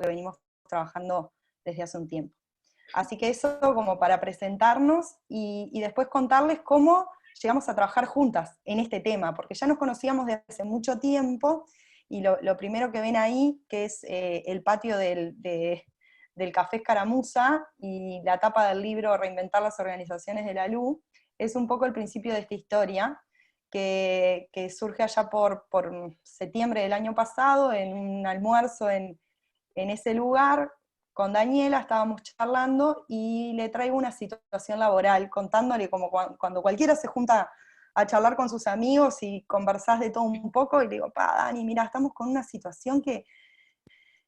que venimos trabajando desde hace un tiempo. Así que eso como para presentarnos y después contarles cómo llegamos a trabajar juntas en este tema, porque ya nos conocíamos desde hace mucho tiempo, y lo primero que ven ahí, que es el patio del Café Escaramuza, y la tapa del libro Reinventar las organizaciones de la LU, es un poco el principio de esta historia, que surge allá por septiembre del año pasado, en un almuerzo en ese lugar. Con Daniela estábamos charlando y le traigo una situación laboral, contándole como cuando cualquiera se junta a charlar con sus amigos y conversás de todo un poco, y le digo, Dani, mira, estamos con una situación que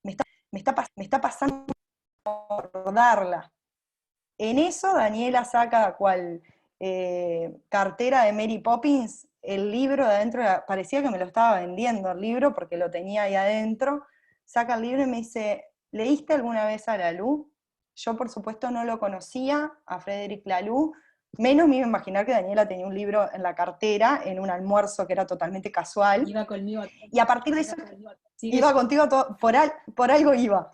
me está pasando por darla. En eso Daniela saca cual cartera de Mary Poppins, el libro de adentro, parecía que me lo estaba vendiendo el libro porque lo tenía ahí adentro, saca el libro y me dice, ¿leíste alguna vez a Laloux? Yo por supuesto no lo conocía, a Frédéric Laloux, menos me iba a imaginar que Daniela tenía un libro en la cartera, en un almuerzo que era totalmente casual, Iba conmigo. y a partir de eso, Sí, iba contigo por algo iba.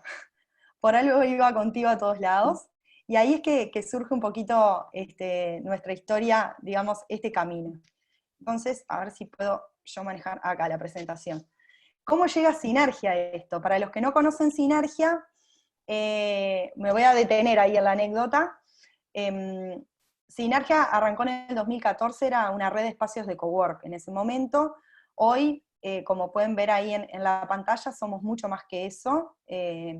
Por algo iba contigo a todos lados, y ahí es que surge un poquito nuestra historia, digamos, este camino. Entonces, a ver si puedo yo manejar acá la presentación. ¿Cómo llega Sinergia a esto? Para los que no conocen Sinergia, me voy a detener ahí en la anécdota. Sinergia arrancó en el 2014, era una red de espacios de cowork en ese momento. Hoy, como pueden ver ahí en la pantalla, somos mucho más que eso.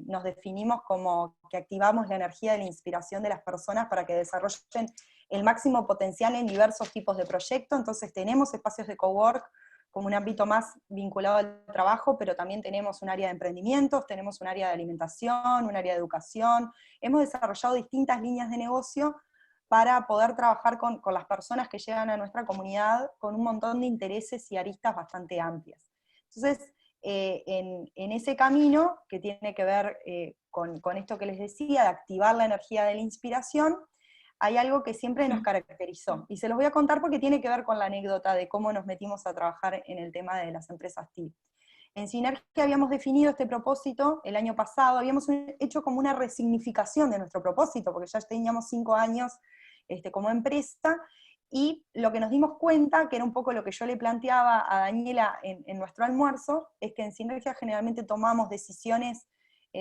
Nos definimos como que activamos la energía de la inspiración de las personas para que desarrollen el máximo potencial en diversos tipos de proyectos. Entonces tenemos espacios de cowork como un ámbito más vinculado al trabajo, pero también tenemos un área de emprendimientos, tenemos un área de alimentación, un área de educación. Hemos desarrollado distintas líneas de negocio para poder trabajar con las personas que llegan a nuestra comunidad con un montón de intereses y aristas bastante amplias. Entonces, en ese camino, que tiene que ver con esto que les decía, de activar la energía de la inspiración, hay algo que siempre nos caracterizó, y se los voy a contar porque tiene que ver con la anécdota de cómo nos metimos a trabajar en el tema de las empresas TIC. En Sinergia habíamos definido este propósito el año pasado, habíamos hecho como una resignificación de nuestro propósito, porque ya teníamos 5 años como empresa, y lo que nos dimos cuenta, que era un poco lo que yo le planteaba a Daniela en nuestro almuerzo, es que en Sinergia generalmente tomamos decisiones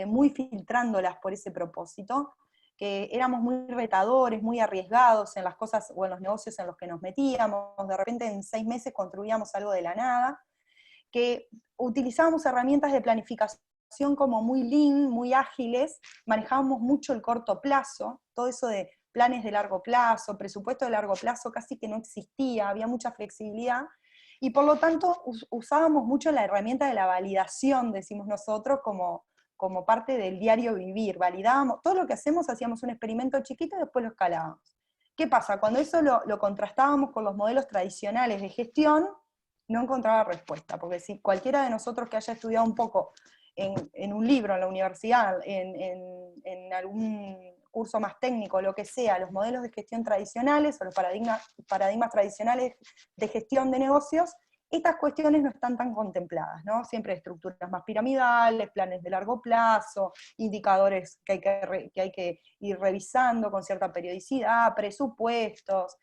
muy filtrándolas por ese propósito, que éramos muy retadores, muy arriesgados en las cosas o en los negocios en los que nos metíamos, de repente en 6 meses construíamos algo de la nada, que utilizábamos herramientas de planificación como muy lean, muy ágiles, manejábamos mucho el corto plazo, todo eso de planes de largo plazo, presupuesto de largo plazo casi que no existía, había mucha flexibilidad, y por lo tanto usábamos mucho la herramienta de la validación, decimos nosotros, como parte del diario vivir. Validábamos, todo lo que hacíamos un experimento chiquito y después lo escalábamos. ¿Qué pasa? Cuando eso lo contrastábamos con los modelos tradicionales de gestión, no encontraba respuesta, porque si cualquiera de nosotros que haya estudiado un poco en un libro, en la universidad, en algún curso más técnico, lo que sea, los modelos de gestión tradicionales o los paradigmas tradicionales de gestión de negocios, estas cuestiones no están tan contempladas, ¿no? Siempre estructuras más piramidales, planes de largo plazo, indicadores que hay que ir revisando con cierta periodicidad, presupuestos,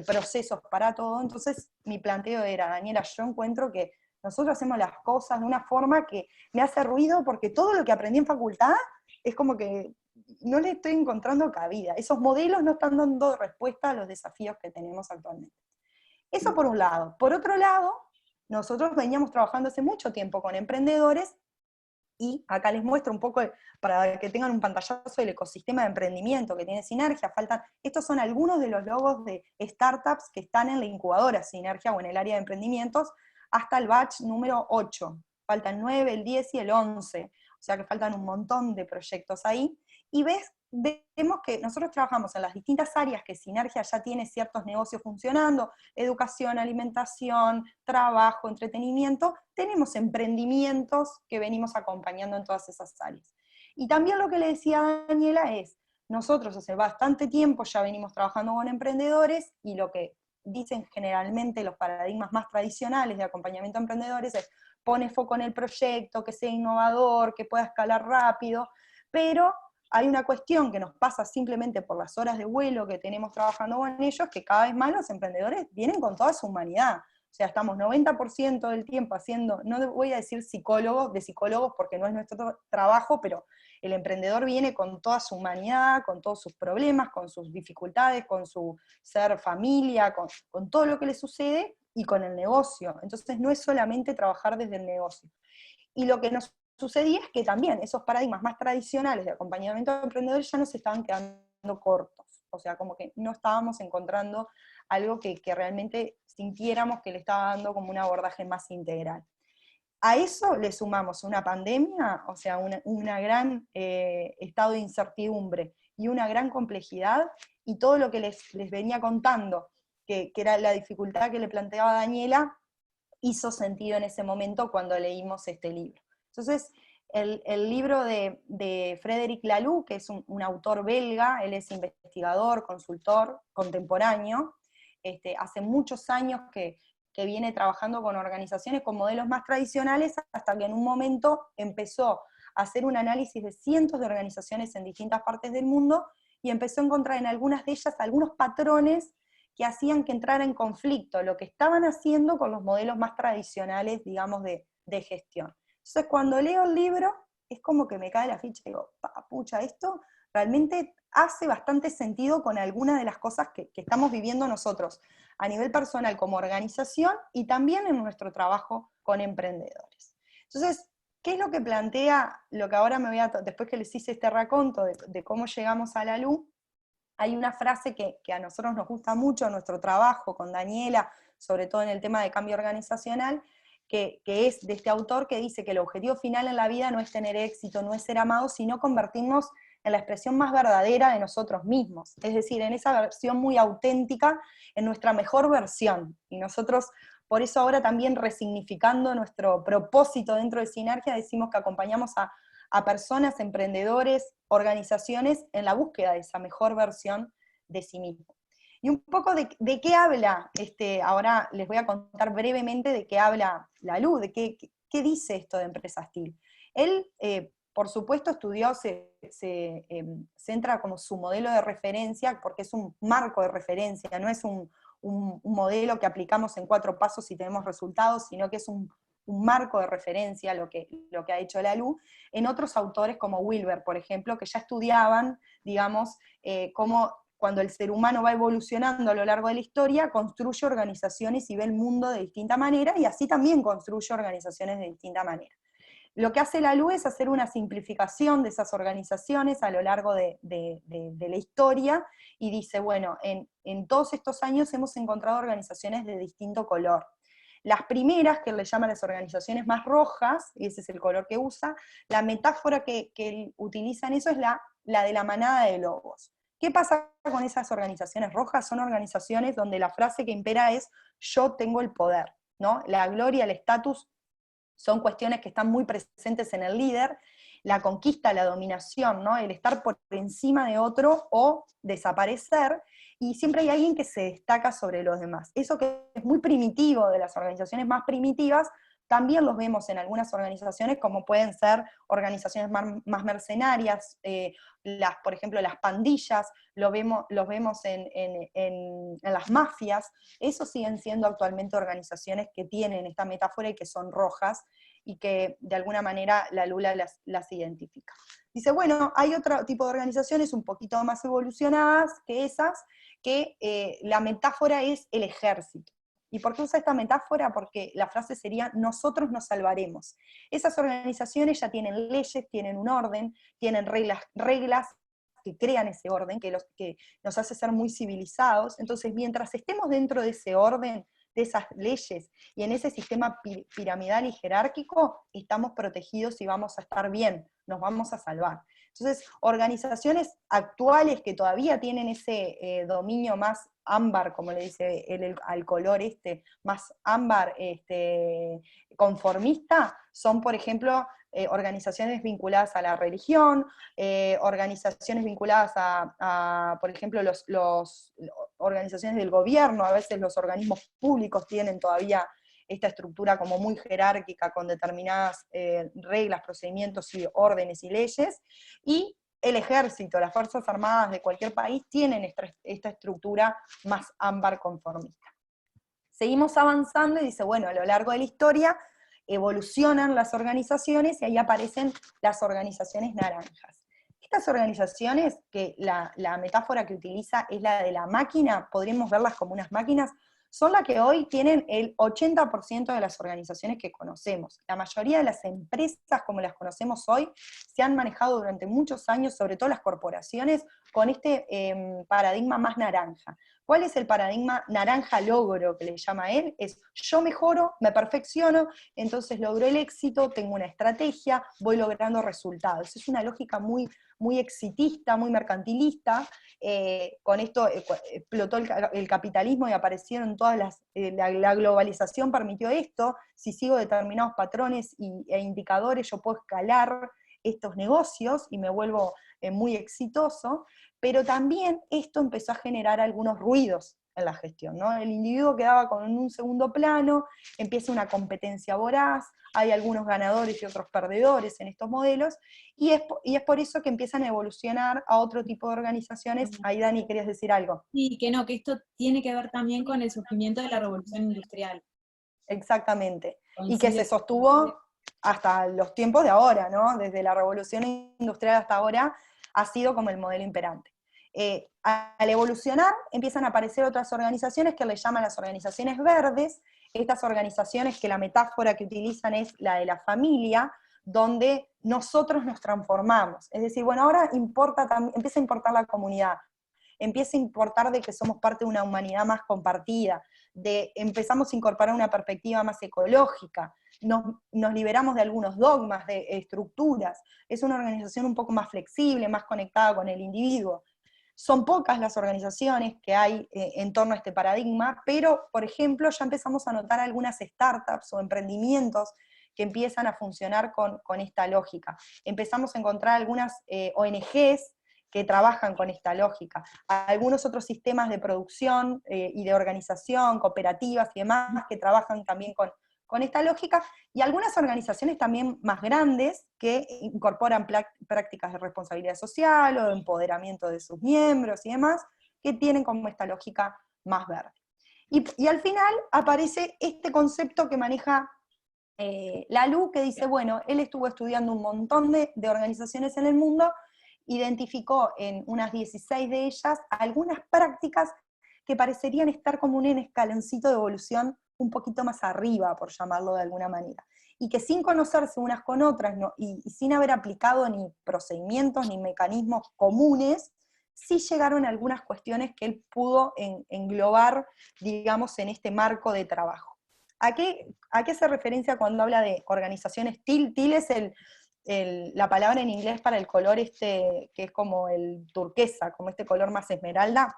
procesos para todo. Entonces mi planteo era, Daniela, yo encuentro que nosotros hacemos las cosas de una forma que me hace ruido porque todo lo que aprendí en facultad es como que no le estoy encontrando cabida. Esos modelos no están dando respuesta a los desafíos que tenemos actualmente. Eso por un lado. Por otro lado, nosotros veníamos trabajando hace mucho tiempo con emprendedores, y acá les muestro un poco, para que tengan un pantallazo del ecosistema de emprendimiento que tiene Sinergia. Estos son algunos de los logos de startups que están en la incubadora Sinergia o en el área de emprendimientos, hasta el batch número 8. Faltan 9, el 10 y el 11. O sea que faltan un montón de proyectos ahí. Y vemos que nosotros trabajamos en las distintas áreas que Sinergia ya tiene ciertos negocios funcionando: educación, alimentación, trabajo, entretenimiento. Tenemos emprendimientos que venimos acompañando en todas esas áreas. Y también lo que le decía a Daniela es, nosotros hace bastante tiempo ya venimos trabajando con emprendedores, y lo que dicen generalmente los paradigmas más tradicionales de acompañamiento a emprendedores es, pone foco en el proyecto, que sea innovador, que pueda escalar rápido, pero hay una cuestión que nos pasa simplemente por las horas de vuelo que tenemos trabajando con ellos, que cada vez más los emprendedores vienen con toda su humanidad. O sea, estamos 90% del tiempo haciendo, no voy a decir psicólogos porque no es nuestro trabajo, pero el emprendedor viene con toda su humanidad, con todos sus problemas, con sus dificultades, con su ser familia, con todo lo que le sucede y con el negocio. Entonces no es solamente trabajar desde el negocio. Y lo que nos sucedía es que también esos paradigmas más tradicionales de acompañamiento de emprendedores ya nos estaban quedando cortos. O sea, como que no estábamos encontrando algo que realmente sintiéramos que le estaba dando como un abordaje más integral. A eso le sumamos una pandemia, o sea, una gran estado de incertidumbre y una gran complejidad, y todo lo que les venía contando, que era la dificultad que le planteaba Daniela, hizo sentido en ese momento cuando leímos este libro. Entonces, el libro de Frédéric Laloux, que es un autor belga, él es investigador, consultor contemporáneo, hace muchos años que viene trabajando con organizaciones con modelos más tradicionales, hasta que en un momento empezó a hacer un análisis de cientos de organizaciones en distintas partes del mundo, y empezó a encontrar en algunas de ellas algunos patrones que hacían que entrara en conflicto lo que estaban haciendo con los modelos más tradicionales, digamos, de gestión. Entonces, cuando leo el libro, es como que me cae la ficha y digo, pucha, esto realmente hace bastante sentido con algunas de las cosas que estamos viviendo nosotros, a nivel personal como organización, y también en nuestro trabajo con emprendedores. Entonces, ¿qué es lo que plantea, lo que ahora me voy a, después que les hice este raconto de cómo llegamos a Laloux? Hay una frase que a nosotros nos gusta mucho en nuestro trabajo con Daniela, sobre todo en el tema de cambio organizacional, que es de este autor, que dice que el objetivo final en la vida no es tener éxito, no es ser amados, sino convertirnos en la expresión más verdadera de nosotros mismos, es decir, en esa versión muy auténtica, en nuestra mejor versión. Y nosotros, por eso ahora también resignificando nuestro propósito dentro de Sinergia, decimos que acompañamos a personas, emprendedores, organizaciones en la búsqueda de esa mejor versión de sí mismo. Y un poco de qué habla, ahora les voy a contar brevemente de qué habla Laloux, de qué dice esto de Empresa Steel. Él, por supuesto, estudió, se centra como su modelo de referencia, porque es un marco de referencia, no es un modelo que aplicamos en 4 pasos y tenemos resultados, sino que es un marco de referencia, lo que ha hecho Laloux, en otros autores como Wilber, por ejemplo, que ya estudiaban, digamos, cómo cuando el ser humano va evolucionando a lo largo de la historia, construye organizaciones y ve el mundo de distinta manera, y así también construye organizaciones de distinta manera. Lo que hace Laloux es hacer una simplificación de esas organizaciones a lo largo de la historia, y dice, bueno, en todos estos años hemos encontrado organizaciones de distinto color. Las primeras, que él le llama las organizaciones más rojas, y ese es el color que usa, la metáfora que él utiliza en eso es la de la manada de lobos. ¿Qué pasa con esas organizaciones rojas? Son organizaciones donde la frase que impera es yo tengo el poder, ¿no? La gloria, el estatus son cuestiones que están muy presentes en el líder, la conquista, la dominación, ¿no? El estar por encima de otro o desaparecer, y siempre hay alguien que se destaca sobre los demás. Eso que es muy primitivo, de las organizaciones más primitivas, también los vemos en algunas organizaciones, como pueden ser organizaciones más mercenarias, por ejemplo, las pandillas, los vemos en las mafias. Esos siguen siendo actualmente organizaciones que tienen esta metáfora y que son rojas, y que de alguna manera Laloux las identifica. Dice, bueno, hay otro tipo de organizaciones un poquito más evolucionadas que esas, que la metáfora es el ejército. ¿Y por qué usa esta metáfora? Porque la frase sería, nosotros nos salvaremos. Esas organizaciones ya tienen leyes, tienen un orden, tienen reglas que crean ese orden, que nos hace ser muy civilizados. Entonces, mientras estemos dentro de ese orden, de esas leyes, y en ese sistema piramidal y jerárquico, estamos protegidos y vamos a estar bien, nos vamos a salvar. Entonces, organizaciones actuales que todavía tienen ese dominio más ámbar, como le dice él al color más ámbar, conformista, son, por ejemplo, organizaciones vinculadas a la religión, organizaciones vinculadas por ejemplo, organizaciones del gobierno. A veces los organismos públicos tienen todavía esta estructura como muy jerárquica con determinadas reglas, procedimientos y órdenes y leyes, y el ejército, las Fuerzas Armadas de cualquier país tienen esta estructura más ámbar conformista. Seguimos avanzando y dice, bueno, a lo largo de la historia evolucionan las organizaciones y ahí aparecen las organizaciones naranjas. Estas organizaciones, que la metáfora que utiliza es la de la máquina, podríamos verlas como unas máquinas, son las que hoy tienen el 80% de las organizaciones que conocemos. La mayoría de las empresas como las conocemos hoy se han manejado durante muchos años, sobre todo las corporaciones, con este paradigma más naranja. ¿Cuál es el paradigma naranja logro que le llama a él? Es yo mejoro, me perfecciono, entonces logro el éxito, tengo una estrategia, voy logrando resultados. Es una lógica muy, muy exitista, muy mercantilista. Con esto explotó el capitalismo y aparecieron todas la globalización permitió esto. Si sigo determinados patrones e indicadores, yo puedo escalar estos negocios y me vuelvo muy exitoso, pero también esto empezó a generar algunos ruidos en la gestión, ¿no? El individuo quedaba con un segundo plano, empieza una competencia voraz, hay algunos ganadores y otros perdedores en estos modelos, y es por eso que empiezan a evolucionar a otro tipo de organizaciones. Ahí, Dani, ¿querías decir algo? Sí, que no, que esto tiene que ver también con el surgimiento de la revolución industrial. Exactamente. Y que se Coincide. sostuvo hasta los tiempos de ahora, ¿no? Desde la revolución industrial hasta ahora, ha sido como el modelo imperante. Al evolucionar, empiezan a aparecer otras organizaciones que le llaman las organizaciones verdes, estas organizaciones que la metáfora que utilizan es la de la familia, donde nosotros nos transformamos. Es decir, bueno, ahora empieza a importar la comunidad, empieza a importar de que somos parte de una humanidad más compartida, empezamos a incorporar una perspectiva más ecológica, nos liberamos de algunos dogmas, de estructuras, es una organización un poco más flexible, más conectada con el individuo. Son pocas las organizaciones que hay en torno a este paradigma, pero, por ejemplo, ya empezamos a notar algunas startups o emprendimientos que empiezan a funcionar con esta lógica. Empezamos a encontrar algunas ONGs que trabajan con esta lógica. Algunos otros sistemas de producción y de organización, cooperativas y demás, que trabajan también con esta lógica, y algunas organizaciones también más grandes que incorporan prácticas de responsabilidad social o de empoderamiento de sus miembros y demás, que tienen como esta lógica más verde. Y al final aparece este concepto que maneja Lalou, que dice, bueno, él estuvo estudiando un montón de organizaciones en el mundo, identificó en unas 16 de ellas algunas prácticas que parecerían estar como un escaloncito de evolución un poquito más arriba, por llamarlo de alguna manera, y que sin conocerse unas con otras, ¿no? y sin haber aplicado ni procedimientos ni mecanismos comunes, sí llegaron a algunas cuestiones que él pudo englobar, digamos, en este marco de trabajo. ¿A qué hace referencia cuando habla de organizaciones TIL? TIL es la palabra en inglés para el color que es como el turquesa, como este color más esmeralda.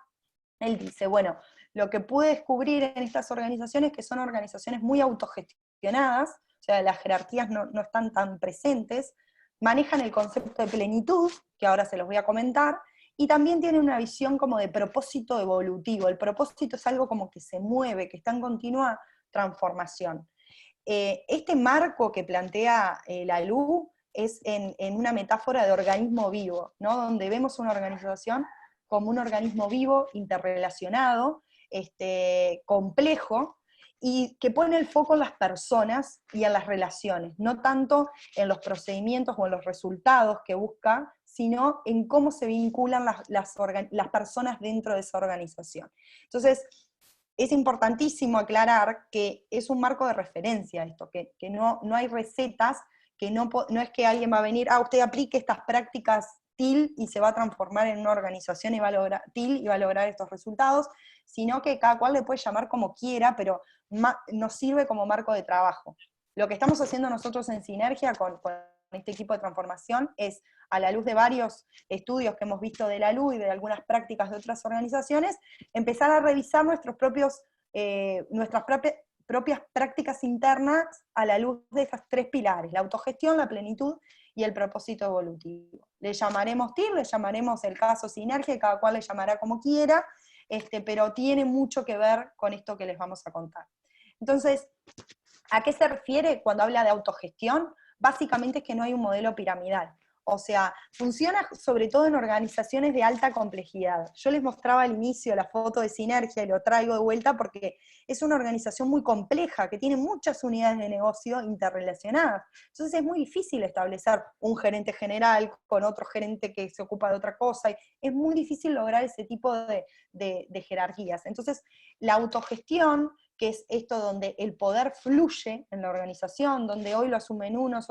Él dice, bueno, lo que pude descubrir en estas organizaciones, que son organizaciones muy autogestionadas, o sea, las jerarquías no están tan presentes, manejan el concepto de plenitud, que ahora se los voy a comentar, y también tienen una visión como de propósito evolutivo. El propósito es algo como que se mueve, que está en continua transformación. Este marco que plantea Lalou es en una metáfora de organismo vivo, ¿no? Donde vemos una organización como un organismo vivo, interrelacionado, complejo, y que pone el foco en las personas y en las relaciones, no tanto en los procedimientos o en los resultados que busca, sino en cómo se vinculan las personas dentro de esa organización. Entonces, es importantísimo aclarar que es un marco de referencia esto, que no hay recetas, que no es que alguien va a venir, usted aplique estas prácticas TIL y se va a transformar en una organización y va a lograr TIL y va a lograr estos resultados, sino que cada cual le puede llamar como quiera, pero nos sirve como marco de trabajo. Lo que estamos haciendo nosotros en sinergia con este equipo de transformación es, a la luz de varios estudios que hemos visto de Lalou y de algunas prácticas de otras organizaciones, empezar a revisar nuestras propias prácticas internas a la luz de estos tres pilares: la autogestión, la plenitud y el propósito evolutivo. Le llamaremos TIR, le llamaremos el caso sinergia, y cada cual le llamará como quiera, pero tiene mucho que ver con esto que les vamos a contar. Entonces, ¿A qué se refiere cuando habla de autogestión? Básicamente es que no hay un modelo piramidal. O sea, funciona sobre todo en organizaciones de alta complejidad. Yo les mostraba al inicio la foto de Sinergia y lo traigo de vuelta porque es una organización muy compleja, que tiene muchas unidades de negocio interrelacionadas. Entonces es muy difícil establecer un gerente general con otro gerente que se ocupa de otra cosa. Y es muy difícil lograr ese tipo de jerarquías. Entonces, la autogestión, que es esto donde el poder fluye en la organización, donde hoy lo asumen unos,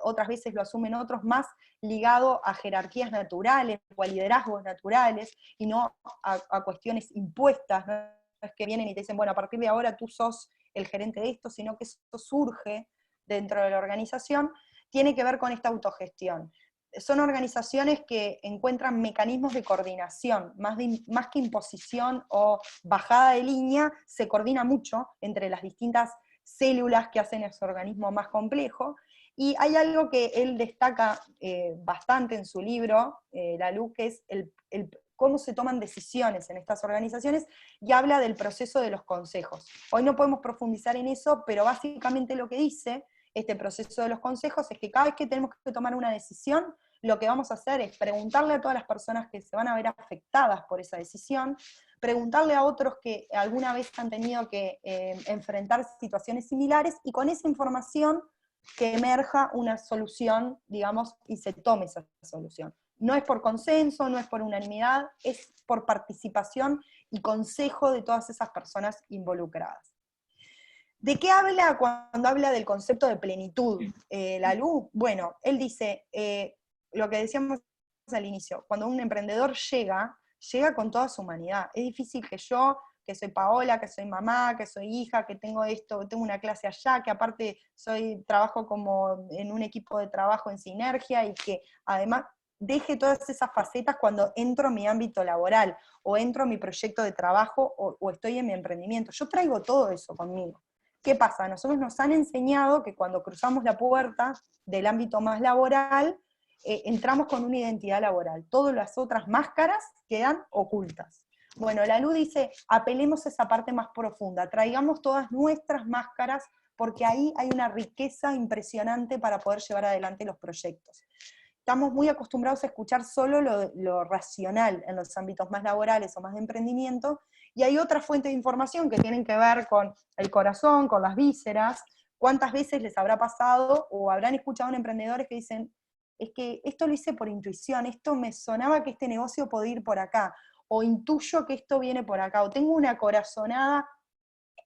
otras veces lo asumen otros, más ligado a jerarquías naturales o a liderazgos naturales, y no a cuestiones impuestas, ¿no? Es que vienen y te dicen, bueno, a partir de ahora tú sos el gerente de esto, sino que eso surge dentro de la organización, tiene que ver con esta autogestión. Son organizaciones que encuentran mecanismos de coordinación, más que imposición o bajada de línea, se coordina mucho entre las distintas células que hacen ese organismo más complejo. Y hay algo que él destaca bastante en su libro, Lalou, que es cómo se toman decisiones en estas organizaciones, y habla del proceso de los consejos. Hoy no podemos profundizar en eso, pero básicamente lo que dice este proceso de los consejos es que cada vez que tenemos que tomar una decisión, lo que vamos a hacer es preguntarle a todas las personas que se van a ver afectadas por esa decisión, preguntarle a otros que alguna vez han tenido que enfrentar situaciones similares, y con esa información que emerja una solución, digamos, y se tome esa solución. No es por consenso, no es por unanimidad, es por participación y consejo de todas esas personas involucradas. ¿De qué habla cuando habla del concepto de plenitud, Lalou? Bueno, él dice, lo que decíamos al inicio, cuando un emprendedor llega con toda su humanidad. Es difícil que yo, que soy Paola, que soy mamá, que soy hija, que tengo esto, tengo una clase allá, que aparte trabajo como en un equipo de trabajo en Sinergia, y que además deje todas esas facetas cuando entro a mi ámbito laboral, o entro a mi proyecto de trabajo, o estoy en mi emprendimiento. Yo traigo todo eso conmigo. ¿Qué pasa? A nosotros nos han enseñado que cuando cruzamos la puerta del ámbito más laboral, entramos con una identidad laboral. Todas las otras máscaras quedan ocultas. Bueno, Lalou dice, apelemos a esa parte más profunda, traigamos todas nuestras máscaras, porque ahí hay una riqueza impresionante para poder llevar adelante los proyectos. Estamos muy acostumbrados a escuchar solo lo racional en los ámbitos más laborales o más de emprendimiento, y hay otras fuentes de información que tienen que ver con el corazón, con las vísceras. ¿Cuántas veces les habrá pasado o habrán escuchado a emprendedores que dicen, es que esto lo hice por intuición, esto me sonaba que este negocio podía ir por acá, o intuyo que esto viene por acá, o tengo una corazonada?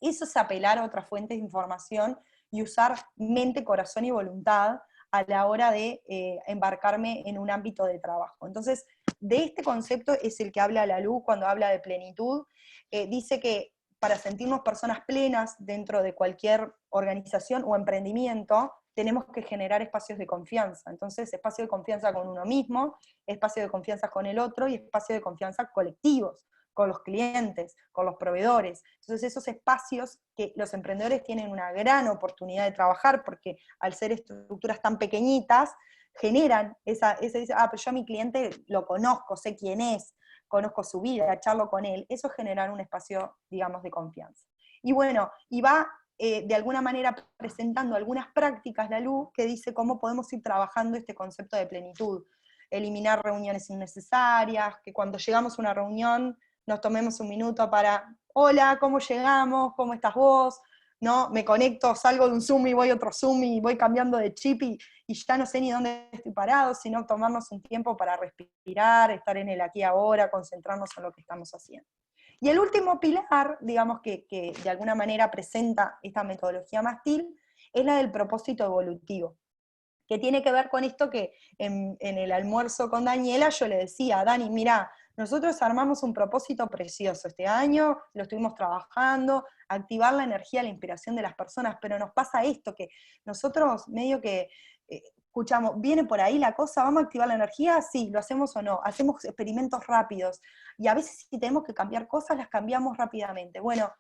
Eso es apelar a otras fuentes de información y usar mente, corazón y voluntad a la hora de embarcarme en un ámbito de trabajo. Entonces, de este concepto es el que habla Lalou cuando habla de plenitud. Dice que para sentirnos personas plenas dentro de cualquier organización o emprendimiento, tenemos que generar espacios de confianza. Entonces, espacio de confianza con uno mismo, espacio de confianza con el otro, y espacio de confianza colectivos, con los clientes, con los proveedores. Entonces esos espacios que los emprendedores tienen una gran oportunidad de trabajar, porque al ser estructuras tan pequeñitas, generan ese pero yo a mi cliente lo conozco, sé quién es, conozco su vida, charlo con él. Eso es generar un espacio, digamos, de confianza. Y bueno, y va de alguna manera presentando algunas prácticas, Lalou, que dice cómo podemos ir trabajando este concepto de plenitud. Eliminar reuniones innecesarias, que cuando llegamos a una reunión nos tomemos un minuto para, hola, ¿cómo llegamos? ¿Cómo estás vos? ¿No? Me conecto, salgo de un Zoom y voy a otro Zoom y voy cambiando de chip y ya no sé ni dónde estoy parado, sino tomarnos un tiempo para respirar, estar en el aquí y ahora, concentrarnos en lo que estamos haciendo. Y el último pilar, digamos, que de alguna manera presenta esta metodología Mastil, es la del propósito evolutivo, que tiene que ver con esto que en el almuerzo con Daniela yo le decía, Dani, mira, nosotros armamos un propósito precioso este año, lo estuvimos trabajando, activar la energía, la inspiración de las personas, pero nos pasa esto, que nosotros medio que escuchamos, viene por ahí la cosa, ¿vamos a activar la energía? Sí, lo hacemos o no, hacemos experimentos rápidos, y a veces si tenemos que cambiar cosas, las cambiamos rápidamente. Bueno,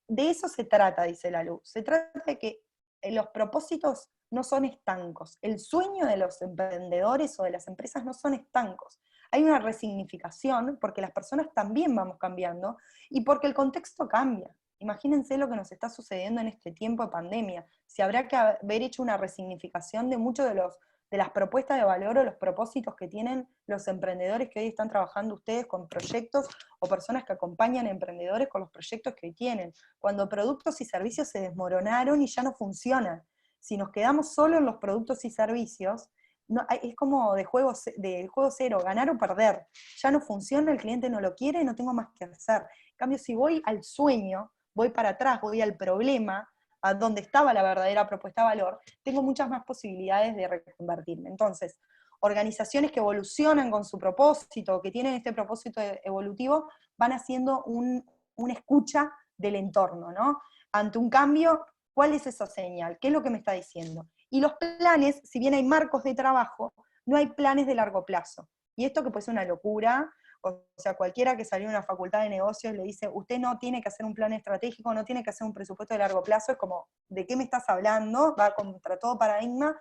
de eso se trata, dice Lalou, se trata de que los propósitos no son estancos, el sueño de los emprendedores o de las empresas no son estancos. Hay una resignificación porque las personas también vamos cambiando y porque el contexto cambia. Imagínense lo que nos está sucediendo en este tiempo de pandemia. Si habrá que haber hecho una resignificación de muchos de las propuestas de valor o los propósitos que tienen los emprendedores que hoy están trabajando ustedes con proyectos, o personas que acompañan a emprendedores con los proyectos que hoy tienen. Cuando productos y servicios se desmoronaron y ya no funcionan. Si nos quedamos solo en los productos y servicios, no, es como de juego cero, ganar o perder. Ya no funciona, el cliente no lo quiere, no tengo más que hacer. En cambio, si voy al sueño, voy para atrás, voy al problema, a donde estaba la verdadera propuesta de valor, tengo muchas más posibilidades de reconvertirme. Entonces, organizaciones que evolucionan con su propósito, que tienen este propósito evolutivo, van haciendo una escucha del entorno, ¿no? Ante un cambio, ¿cuál es esa señal? ¿Qué es lo que me está diciendo? Y los planes, si bien hay marcos de trabajo, no hay planes de largo plazo. Y esto que puede ser una locura, o sea, cualquiera que salió de una facultad de negocios le dice, usted no tiene que hacer un plan estratégico, no tiene que hacer un presupuesto de largo plazo, es como, ¿de qué me estás hablando? Va contra todo paradigma.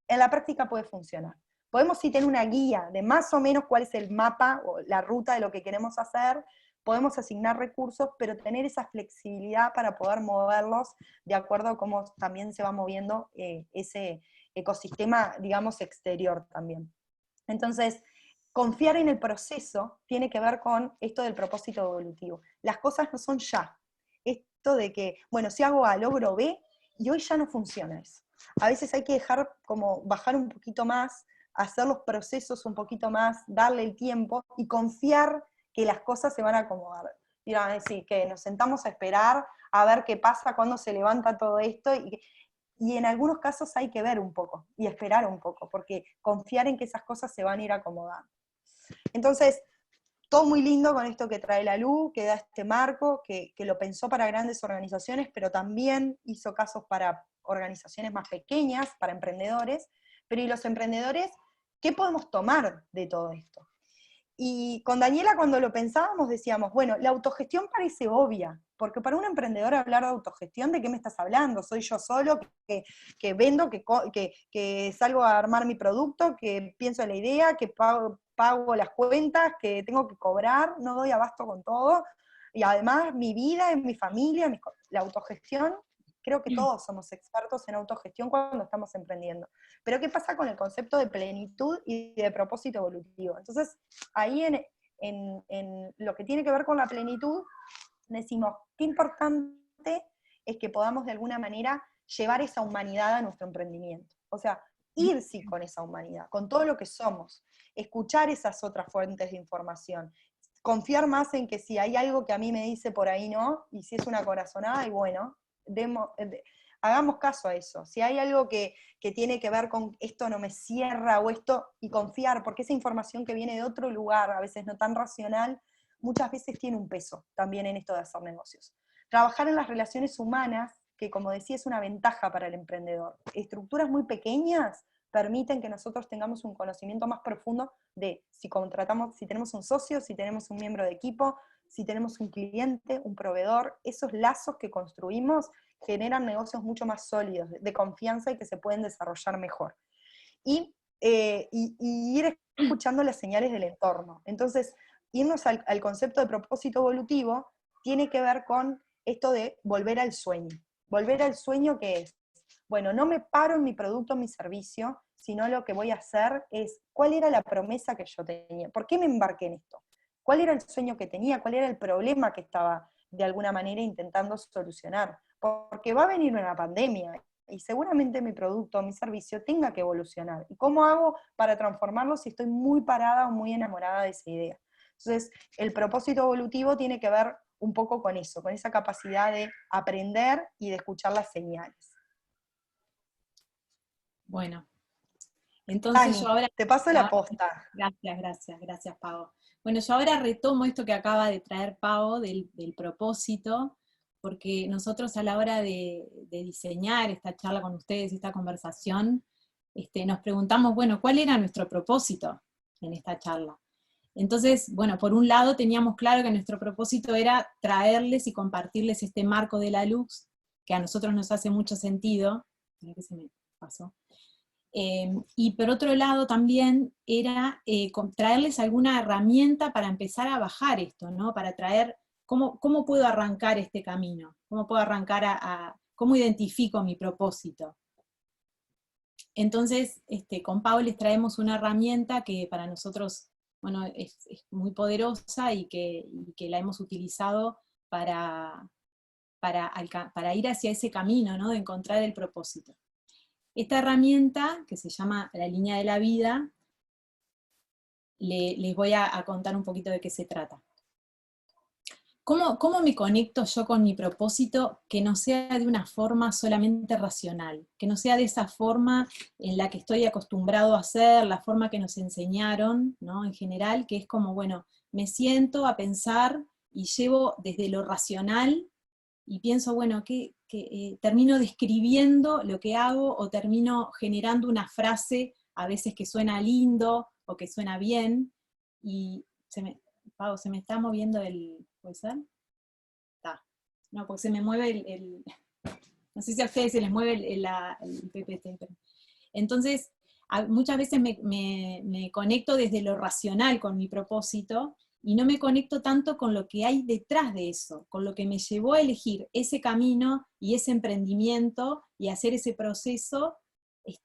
En la práctica puede funcionar. Podemos sí tener una guía de más o menos cuál es el mapa o la ruta de lo que queremos hacer, podemos asignar recursos, pero tener esa flexibilidad para poder moverlos de acuerdo a cómo también se va moviendo ese ecosistema, digamos, exterior también. Entonces, confiar en el proceso tiene que ver con esto del propósito evolutivo. Las cosas no son ya. Esto de que, bueno, si hago A, logro B, y hoy ya no funciona eso. A veces hay que dejar como bajar un poquito más, hacer los procesos un poquito más, darle el tiempo y confiar que las cosas se van a acomodar. Y van a decir que nos sentamos a esperar a ver qué pasa cuando se levanta todo esto, y en algunos casos hay que ver un poco y esperar un poco, porque confiar en que esas cosas se van a ir acomodando. Entonces, todo muy lindo con esto que trae la LU, que da este marco, que lo pensó para grandes organizaciones, pero también hizo casos para organizaciones más pequeñas, para emprendedores. Pero ¿y los emprendedores qué podemos tomar de todo esto? Y con Daniela, cuando lo pensábamos, decíamos, bueno, la autogestión parece obvia, porque para un emprendedor hablar de autogestión, ¿de qué me estás hablando? ¿Soy yo solo que vendo, que salgo a armar mi producto, que pienso en la idea, que pago las cuentas, que tengo que cobrar, no doy abasto con todo? Y además mi vida, en mi familia, la autogestión, creo que todos somos expertos en autogestión cuando estamos emprendiendo. Pero ¿qué pasa con el concepto de plenitud y de propósito evolutivo? Entonces, ahí en lo que tiene que ver con la plenitud, decimos, qué importante es que podamos de alguna manera llevar esa humanidad a nuestro emprendimiento. O sea, ir sí con esa humanidad, con todo lo que somos, escuchar esas otras fuentes de información, confiar más en que si hay algo que a mí me dice por ahí no, y si es una corazonada, y bueno, hagamos caso a eso. Si hay algo que tiene que ver con esto no me cierra o esto, y confiar, porque esa información que viene de otro lugar, a veces no tan racional, muchas veces tiene un peso también en esto de hacer negocios. Trabajar en las relaciones humanas, que como decía es una ventaja para el emprendedor. Estructuras muy pequeñas permiten que nosotros tengamos un conocimiento más profundo de si contratamos, si tenemos un socio, si tenemos un miembro de equipo, si tenemos un cliente, un proveedor. Esos lazos que construimos generan negocios mucho más sólidos, de confianza, y que se pueden desarrollar mejor. Y ir escuchando las señales del entorno. Entonces, irnos al concepto de propósito evolutivo tiene que ver con esto de volver al sueño. Volver al sueño, que es, bueno, no me paro en mi producto, en mi servicio, sino lo que voy a hacer es, ¿cuál era la promesa que yo tenía? ¿Por qué me embarqué en esto? ¿Cuál era el sueño que tenía? ¿Cuál era el problema que estaba de alguna manera intentando solucionar? Porque va a venir una pandemia y seguramente mi producto, mi servicio tenga que evolucionar. ¿Y cómo hago para transformarlo si estoy muy parada o muy enamorada de esa idea? Entonces, el propósito evolutivo tiene que ver un poco con eso, con esa capacidad de aprender y de escuchar las señales. Bueno, entonces Dani, yo ahora... te paso la posta. Gracias, Pau. Bueno, yo ahora retomo esto que acaba de traer Pau del propósito, porque nosotros a la hora de diseñar esta charla con ustedes, esta conversación, nos preguntamos, bueno, ¿cuál era nuestro propósito en esta charla? Entonces, bueno, por un lado teníamos claro que nuestro propósito era traerles y compartirles este marco de la luz, que a nosotros nos hace mucho sentido. Mira que se me pasó. Y por otro lado también era traerles alguna herramienta para empezar a bajar esto, ¿no? Para traer ¿Cómo puedo arrancar este camino? ¿Cómo puedo arrancar cómo identifico mi propósito? Entonces, con Pau les traemos una herramienta que para nosotros, bueno, es muy poderosa y que la hemos utilizado para ir hacia ese camino, ¿no? De encontrar el propósito. Esta herramienta, que se llama la línea de la vida, les voy a contar un poquito de qué se trata. ¿Cómo me conecto yo con mi propósito que no sea de una forma solamente racional? Que no sea de esa forma en la que estoy acostumbrado a hacer, la forma que nos enseñaron, ¿no? En general, que es como, bueno, me siento a pensar y llevo desde lo racional y pienso, bueno, que termino describiendo lo que hago o termino generando una frase a veces que suena lindo o que suena bien, y Pau, se me está moviendo ¿puede ser? Está. No, porque se me mueve no sé si a ustedes se les mueve el PPT. Entonces, muchas veces me conecto desde lo racional con mi propósito, y no me conecto tanto con lo que hay detrás de eso, con lo que me llevó a elegir ese camino y ese emprendimiento y hacer ese proceso,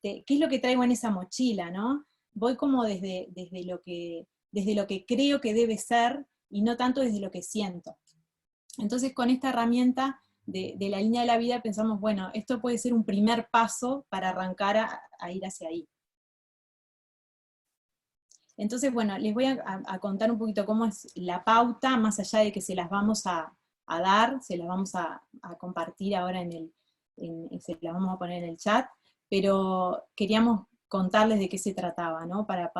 qué es lo que traigo en esa mochila, ¿no? Voy como desde lo que creo que debe ser y no tanto desde lo que siento. Entonces, con esta herramienta de la línea de la vida pensamos, bueno, esto puede ser un primer paso para arrancar a ir hacia ahí. Entonces, bueno, les voy a contar un poquito cómo es la pauta, más allá de que se las vamos a dar, se las vamos a compartir ahora se las vamos a poner en el chat, pero queríamos contarles de qué se trataba, ¿no? Para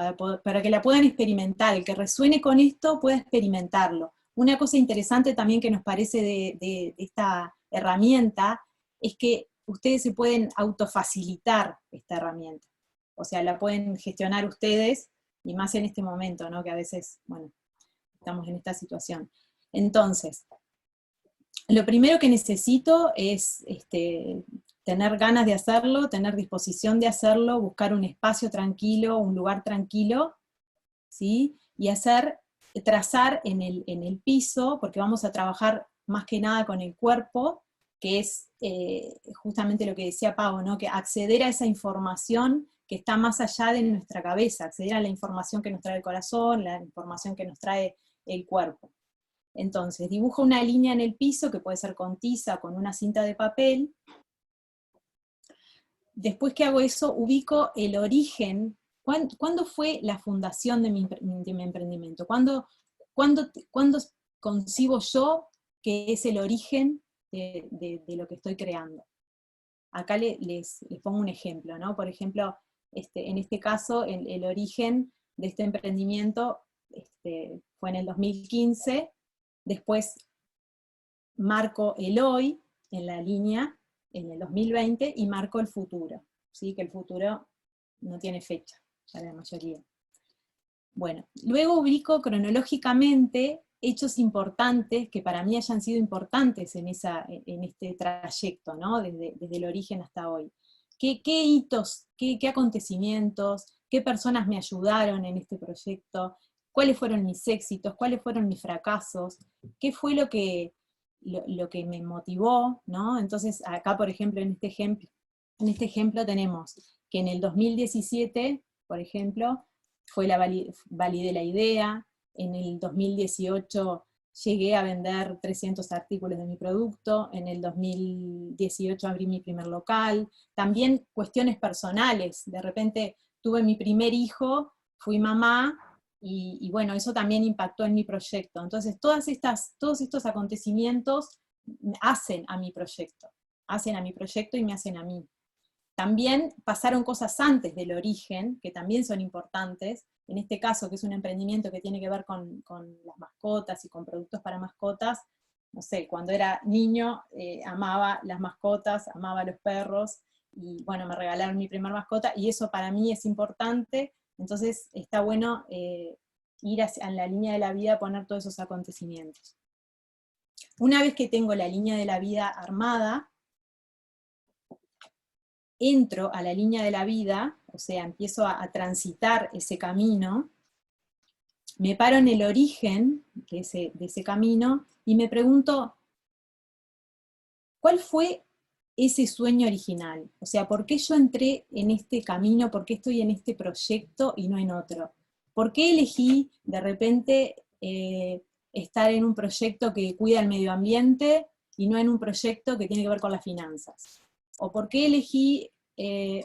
que la puedan experimentar, el que resuene con esto pueda experimentarlo. Una cosa interesante también que nos parece de esta herramienta es que ustedes se pueden autofacilitar esta herramienta. O sea, la pueden gestionar ustedes, y más en este momento, ¿no? Que a veces, bueno, estamos en esta situación. Entonces, lo primero que necesito es tener ganas de hacerlo, tener disposición de hacerlo, buscar un espacio tranquilo, un lugar tranquilo, ¿sí? Y trazar en el piso, porque vamos a trabajar más que nada con el cuerpo, que es justamente lo que decía Pau, ¿no? Que acceder a esa información que está más allá de nuestra cabeza, acceder a la información que nos trae el corazón, la información que nos trae el cuerpo. Entonces, dibujo una línea en el piso, que puede ser con tiza o con una cinta de papel. Después que hago eso, ubico el origen. ¿Cuándo fue la fundación de mi emprendimiento? ¿Cuándo concibo yo que es el origen de lo que estoy creando? Acá les pongo un ejemplo, ¿no? Por ejemplo, en este caso, el origen de este emprendimiento fue en el 2015, después marco el hoy en la línea, en el 2020, y marco el futuro, ¿sí? Que el futuro no tiene fecha para la mayoría. Bueno, luego ubico cronológicamente hechos importantes que para mí hayan sido importantes en este trayecto, ¿no? Desde el origen hasta hoy. ¿Qué hitos, qué acontecimientos, qué personas me ayudaron en este proyecto? ¿Cuáles fueron mis éxitos? ¿Cuáles fueron mis fracasos? ¿Qué fue lo que me motivó, ¿no? Entonces, acá, por ejemplo, en este ejemplo tenemos que en el 2017, por ejemplo, validé la idea. En el 2018 llegué a vender 300 artículos de mi producto, en el 2018 abrí mi primer local, también cuestiones personales, de repente tuve mi primer hijo, fui mamá, y bueno, eso también impactó en mi proyecto. Entonces, todos estos acontecimientos hacen a mi proyecto y me hacen a mí. También pasaron cosas antes del origen, que también son importantes, en este caso, que es un emprendimiento que tiene que ver con las mascotas y con productos para mascotas. No sé, cuando era niño amaba las mascotas, amaba los perros, y bueno, me regalaron mi primer mascota, y eso para mí es importante. Entonces está bueno ir en la línea de la vida, poner todos esos acontecimientos. Una vez que tengo la línea de la vida armada, entro a la línea de la vida, o sea, empiezo a transitar ese camino, me paro en el origen de ese camino y me pregunto, ¿cuál fue ese sueño original? O sea, ¿por qué yo entré en este camino? ¿Por qué estoy en este proyecto y no en otro? ¿Por qué elegí de repente estar en un proyecto que cuida el medio ambiente y no en un proyecto que tiene que ver con las finanzas? ¿O por qué elegí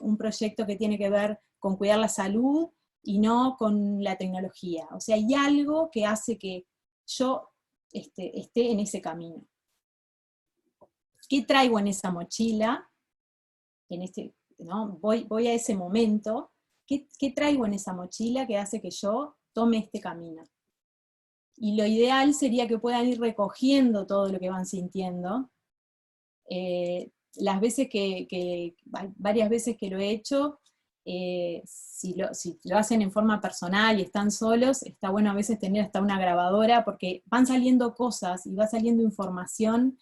un proyecto que tiene que ver con cuidar la salud y no con la tecnología? O sea, hay algo que hace que yo esté en ese camino. ¿Qué traigo en esa mochila? ¿No? Voy a ese momento. ¿Qué traigo en esa mochila que hace que yo tome este camino? Y lo ideal sería que puedan ir recogiendo todo lo que van sintiendo. Las veces varias veces que lo he hecho, si lo hacen en forma personal y están solos, está bueno a veces tener hasta una grabadora, porque van saliendo cosas y va saliendo información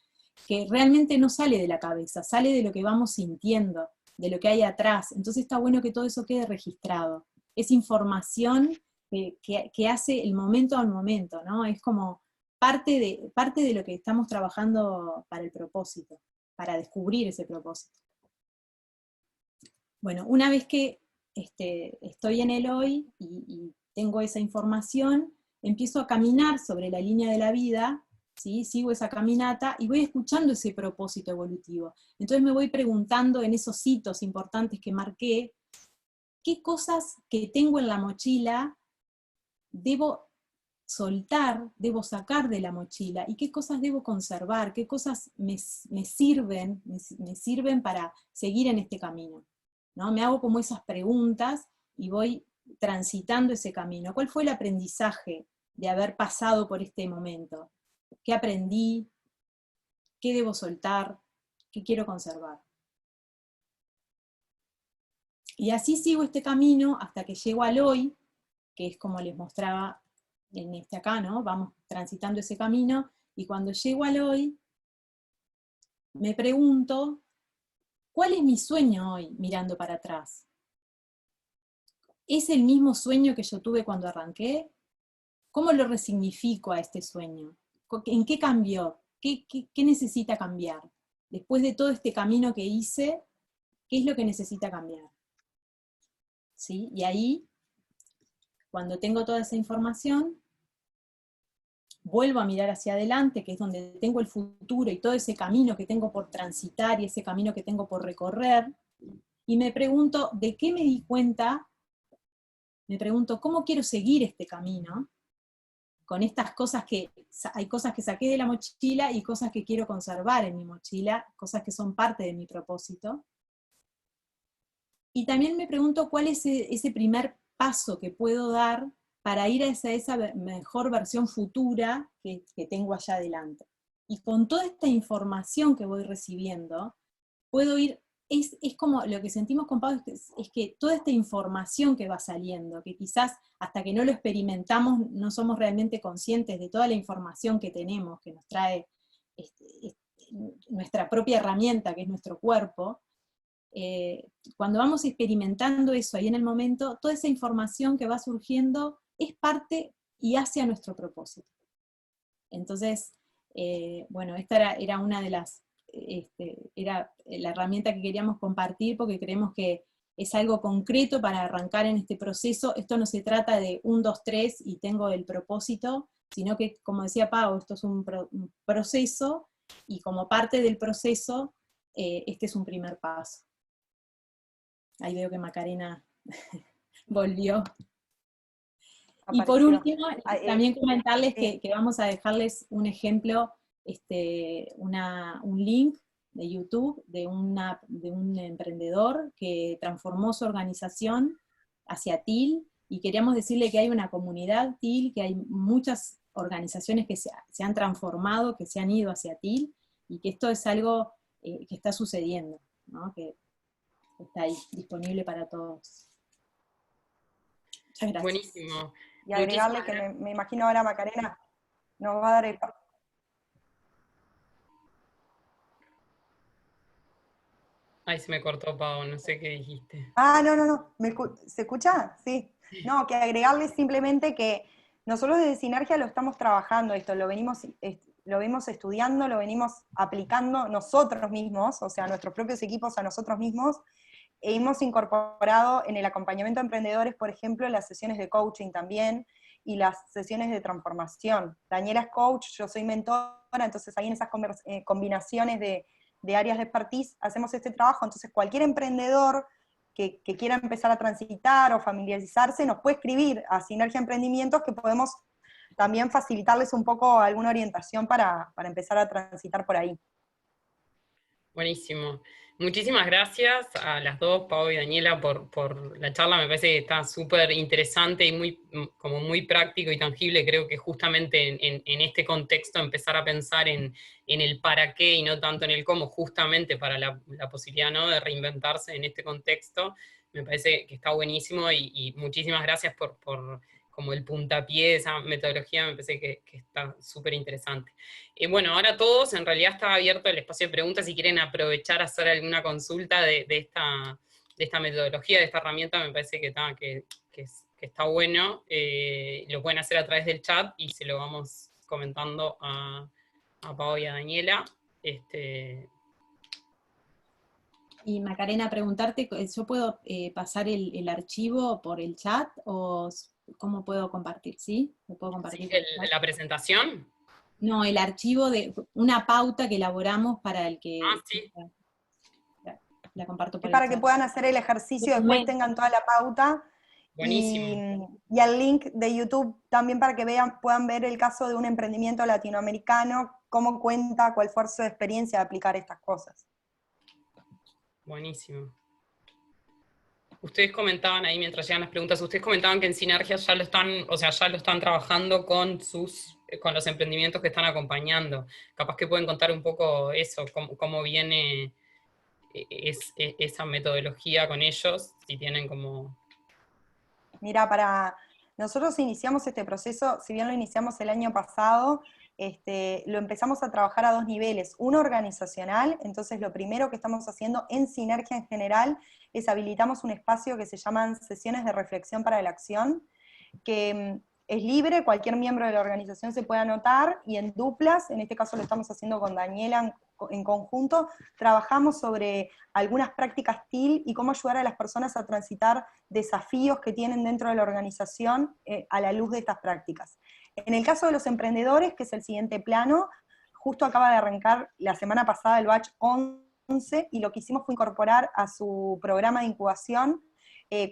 que realmente no sale de la cabeza, sale de lo que vamos sintiendo, de lo que hay atrás. Entonces está bueno que todo eso quede registrado. Es información que hace el momento al momento, ¿no? Es como parte de lo que estamos trabajando para el propósito, para descubrir ese propósito. Bueno, una vez que estoy en el hoy y tengo esa información, empiezo a caminar sobre la línea de la vida, ¿sí? Sigo esa caminata y voy escuchando ese propósito evolutivo. Entonces me voy preguntando en esos hitos importantes que marqué, qué cosas que tengo en la mochila debo soltar, debo sacar de la mochila, y qué cosas debo conservar, qué cosas me sirven para seguir en este camino, ¿no? Me hago como esas preguntas y voy transitando ese camino. ¿Cuál fue el aprendizaje de haber pasado por este momento? ¿Qué aprendí? ¿Qué debo soltar? ¿Qué quiero conservar? Y así sigo este camino hasta que llego al hoy, que es como les mostraba en acá, ¿no? Vamos transitando ese camino, y cuando llego al hoy, me pregunto, ¿cuál es mi sueño hoy mirando para atrás? ¿Es el mismo sueño que yo tuve cuando arranqué? ¿Cómo lo resignifico a este sueño? ¿En qué cambió? ¿Qué necesita cambiar? Después de todo este camino que hice, ¿qué es lo que necesita cambiar? ¿Sí? Y ahí, cuando tengo toda esa información, vuelvo a mirar hacia adelante, que es donde tengo el futuro y todo ese camino que tengo por transitar y ese camino que tengo por recorrer, y me pregunto, ¿de qué me di cuenta? Me pregunto, ¿cómo quiero seguir este camino? Con estas cosas hay cosas que saqué de la mochila y cosas que quiero conservar en mi mochila, cosas que son parte de mi propósito. Y también me pregunto cuál es ese primer paso que puedo dar para ir a esa mejor versión futura que tengo allá adelante. Y con toda esta información que voy recibiendo, puedo ir, es como lo que sentimos con Pablo, es que toda esta información que va saliendo, que quizás hasta que no lo experimentamos no somos realmente conscientes de toda la información que tenemos, que nos trae nuestra propia herramienta, que es nuestro cuerpo. Cuando vamos experimentando eso ahí en el momento, toda esa información que va surgiendo es parte y hace a nuestro propósito. Entonces, bueno, esta era una de las, era la herramienta que queríamos compartir, porque creemos que es algo concreto para arrancar en este proceso. Esto no se trata de 1, 2, 3 y tengo el propósito, sino que, como decía Pau, esto es un proceso, y como parte del proceso, este es un primer paso. Ahí veo que Macarena volvió. Y por último, también comentarles que vamos a dejarles un ejemplo, un link de YouTube de un emprendedor que transformó su organización hacia TIL, y queríamos decirle que hay una comunidad TIL, que hay muchas organizaciones que se han transformado, que se han ido hacia TIL, y que esto es algo que está sucediendo, ¿no? Que está ahí, disponible para todos. Muchas gracias. Buenísimo. Y agregarle que me imagino ahora Macarena nos va a dar el... Ay, se me cortó, Pau, no sé qué dijiste. Ah, no. ¿Se escucha? Sí. No, que agregarle simplemente que Nosotros desde Sinergia lo estamos trabajando esto, lo venimos estudiando, lo venimos aplicando nosotros mismos, o sea, nuestros propios equipos a nosotros mismos, e hemos incorporado en el acompañamiento a emprendedores, por ejemplo, las sesiones de coaching también, y las sesiones de transformación. Daniela es coach, yo soy mentora, entonces ahí en esas combinaciones de áreas de expertise hacemos este trabajo, entonces cualquier emprendedor que quiera empezar a transitar o familiarizarse, nos puede escribir a Sinergia Emprendimientos, que podemos también facilitarles un poco alguna orientación para empezar a transitar por ahí. Buenísimo. Muchísimas gracias a las dos, Pau y Daniela, por la charla. Me parece que está súper interesante y como muy práctico y tangible. Creo que justamente en este contexto empezar a pensar en el para qué y no tanto en el cómo, justamente para la posibilidad, ¿no?, de reinventarse en este contexto, me parece que está buenísimo y muchísimas gracias por como el puntapié de esa metodología. Me parece que está súper interesante. Bueno, ahora todos, en realidad está abierto el espacio de preguntas, si quieren aprovechar a hacer alguna consulta de esta metodología, de esta herramienta, me parece que está bueno. Lo pueden hacer a través del chat y se lo vamos comentando a Pau y a Daniela. Y Macarena, preguntarte, ¿yo puedo pasar el archivo por el chat o cómo puedo compartir? ¿Sí? ¿Lo puedo compartir Sí, por el chat? la presentación. No, el archivo de una pauta que elaboramos para el que... Ah, sí. La comparto Es por el para que chat. puedan hacer el ejercicio, después tengan toda la pauta, Buenísimo. y el link de YouTube también para que puedan ver el caso de un emprendimiento latinoamericano, cómo cuenta, cuál fue su experiencia de aplicar estas cosas. Buenísimo. Ustedes comentaban ahí, mientras llegan las preguntas, ustedes comentaban que en Sinergia ya lo están trabajando con los emprendimientos que están acompañando. Capaz que pueden contar un poco eso, cómo viene esa metodología con ellos, si tienen como... Mira, nosotros iniciamos este proceso, si bien lo iniciamos el año pasado, lo empezamos a trabajar a dos niveles. Uno organizacional, entonces lo primero que estamos haciendo en Sinergia en general es habilitamos un espacio que se llaman sesiones de reflexión para la acción, que es libre, cualquier miembro de la organización se puede anotar, y en duplas, en este caso lo estamos haciendo con Daniela en conjunto, trabajamos sobre algunas prácticas TIL y cómo ayudar a las personas a transitar desafíos que tienen dentro de la organización a la luz de estas prácticas. En el caso de los emprendedores, que es el siguiente plano, justo acaba de arrancar la semana pasada el batch 11, y lo que hicimos fue incorporar a su programa de incubación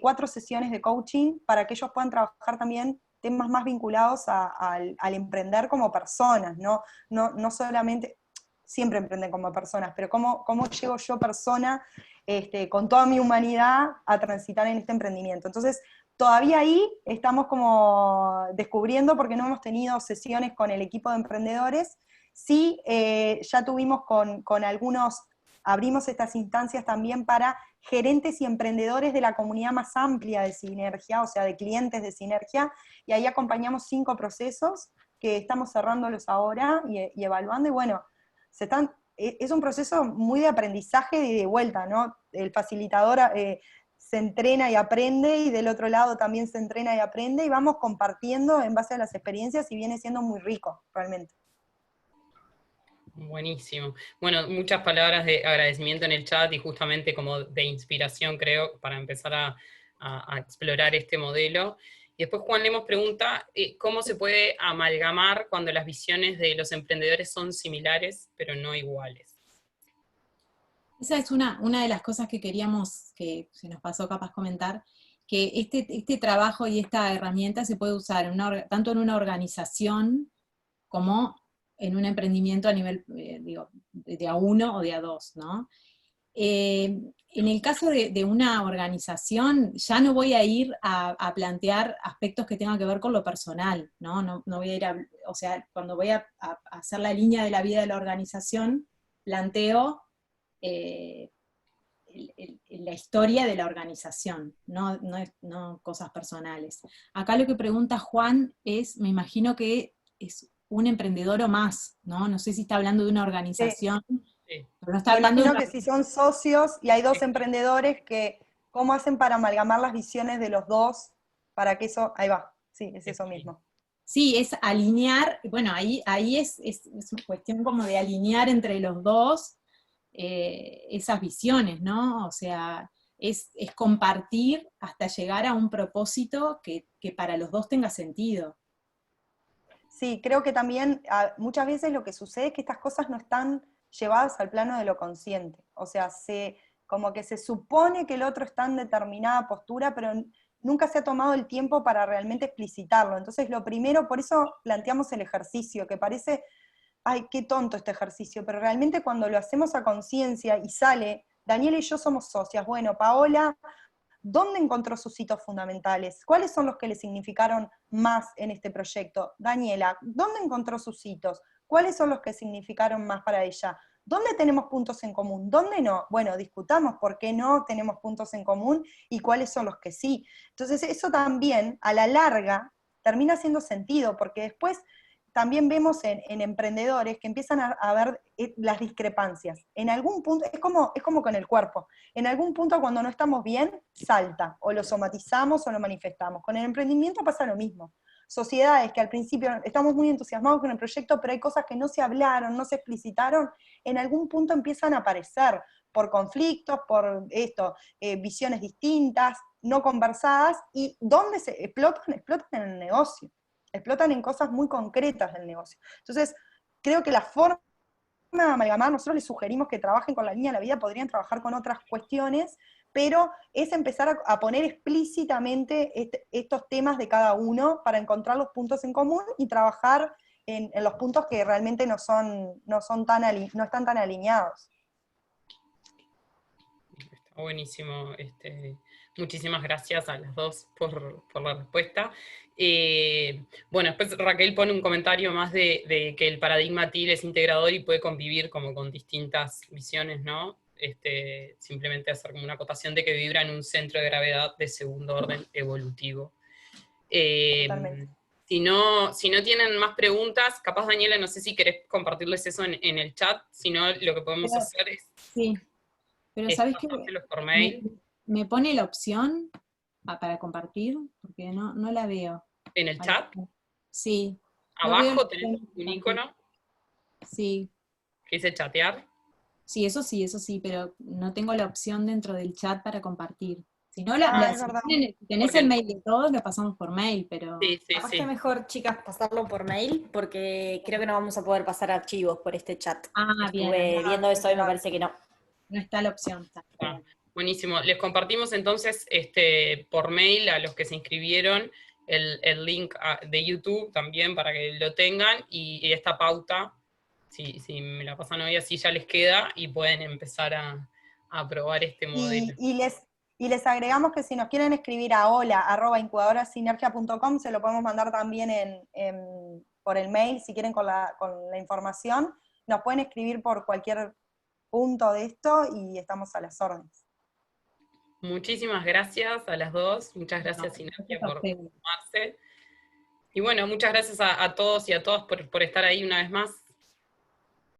4 sesiones de coaching para que ellos puedan trabajar también temas más vinculados al emprender como personas, no solamente, siempre emprenden como personas, pero cómo llego yo persona, con toda mi humanidad, a transitar en este emprendimiento. Entonces, todavía ahí estamos como descubriendo, porque no hemos tenido sesiones con el equipo de emprendedores. Sí, ya tuvimos con algunos, abrimos estas instancias también para gerentes y emprendedores de la comunidad más amplia de Sinergia, o sea, de clientes de Sinergia, y ahí acompañamos 5 procesos que estamos cerrándolos ahora y evaluando, y bueno, es un proceso muy de aprendizaje y de vuelta, ¿no? El facilitador se entrena y aprende, y del otro lado también se entrena y aprende, y vamos compartiendo en base a las experiencias, y viene siendo muy rico, realmente. Buenísimo. Bueno, muchas palabras de agradecimiento en el chat y justamente como de inspiración, creo, para empezar a explorar este modelo. Y después Juan Lemos pregunta, ¿cómo se puede amalgamar cuando las visiones de los emprendedores son similares, pero no iguales? Esa es una de las cosas que queríamos, que se nos pasó capaz comentar, que este trabajo y esta herramienta se puede usar tanto en una organización como en un emprendimiento a nivel, de a uno o de a dos, ¿no? En el caso de una organización, ya no voy a ir a plantear aspectos que tengan que ver con lo personal, ¿no? No voy a ir o sea, cuando voy a hacer la línea de la vida de la organización, planteo la historia de la organización, no cosas personales. Acá lo que pregunta Juan es, me imagino que es un emprendedor o más, ¿no? No sé si está hablando de una organización, Sí. pero no está Me hablando de imagino que si son socios y hay 2 emprendedores, ¿cómo hacen para amalgamar las visiones de los dos? Para que eso, ahí va, sí, es eso mismo. Sí, es alinear, bueno, ahí es una cuestión como de alinear entre los dos esas visiones, ¿no? O sea, es compartir hasta llegar a un propósito que para los dos tenga sentido. Sí, creo que también muchas veces lo que sucede es que estas cosas no están llevadas al plano de lo consciente. O sea, como que se supone que el otro está en determinada postura, pero nunca se ha tomado el tiempo para realmente explicitarlo. Entonces, lo primero, por eso planteamos el ejercicio, que parece, ay, qué tonto este ejercicio, pero realmente cuando lo hacemos a conciencia y sale, Daniela y yo somos socias, bueno, Paola, ¿dónde encontró sus hitos fundamentales? ¿Cuáles son los que le significaron más en este proyecto? Daniela, ¿dónde encontró sus hitos? ¿Cuáles son los que significaron más para ella? ¿Dónde tenemos puntos en común? ¿Dónde no? Bueno, discutamos por qué no tenemos puntos en común y cuáles son los que sí. Entonces, eso también, a la larga, termina haciendo sentido, porque después también vemos en emprendedores que empiezan a ver las discrepancias. En algún punto, es como con el cuerpo. En algún punto cuando no estamos bien, salta, o lo somatizamos o lo manifestamos. Con el emprendimiento pasa lo mismo. Sociedades que al principio estamos muy entusiasmados con el proyecto, pero hay cosas que no se hablaron, no se explicitaron, en algún punto empiezan a aparecer por conflictos, por visiones distintas, no conversadas, y ¿dónde se explotan? Explotan en el negocio, explotan en cosas muy concretas del negocio. Entonces, creo que la forma de amalgamar, nosotros les sugerimos que trabajen con la línea de la vida, podrían trabajar con otras cuestiones, pero es empezar a poner explícitamente estos temas de cada uno para encontrar los puntos en común y trabajar en los puntos que realmente no están tan alineados. Está buenísimo. Muchísimas gracias a las dos por la respuesta. Bueno, después Raquel pone un comentario más de que el paradigma TIL es integrador y puede convivir como con distintas visiones, ¿no? Simplemente hacer como una acotación de que vibra en un centro de gravedad de segundo orden evolutivo. Totalmente. Si no tienen más preguntas, capaz Daniela, no sé si querés compartirles eso en el chat, si no lo que podemos hacer es Sí, pero ¿sabes qué? pasárselos por mail. Me pone la opción para compartir, porque no la veo. ¿En el chat? Sí. No veo Abajo tenemos un icono Sí. que dice chatear. Sí, eso sí, pero no tengo la opción dentro del chat para compartir. Si no, Es verdad. si tenés el mail de todos, lo pasamos por mail, pero... Sí, sí, Capaz sí. que mejor, chicas, pasarlo por mail, porque creo que no vamos a poder pasar archivos por este chat. Bien. Estuve viendo eso y me parece que no. No está la opción. Está. Ah, buenísimo. Les compartimos entonces por mail a los que se inscribieron el link de YouTube también para que lo tengan y esta pauta, si me la pasan hoy así ya les queda y pueden empezar a probar este modelo. Y les agregamos que si nos quieren escribir a hola@incubadorasinergia.com, se lo podemos mandar también por el mail, si quieren con la información. Nos pueden escribir por cualquier punto de esto y estamos a las órdenes. Muchísimas gracias a las dos. Muchas gracias, Sinergia, por sumarse. Y bueno, muchas gracias a todos y a todas por estar ahí una vez más.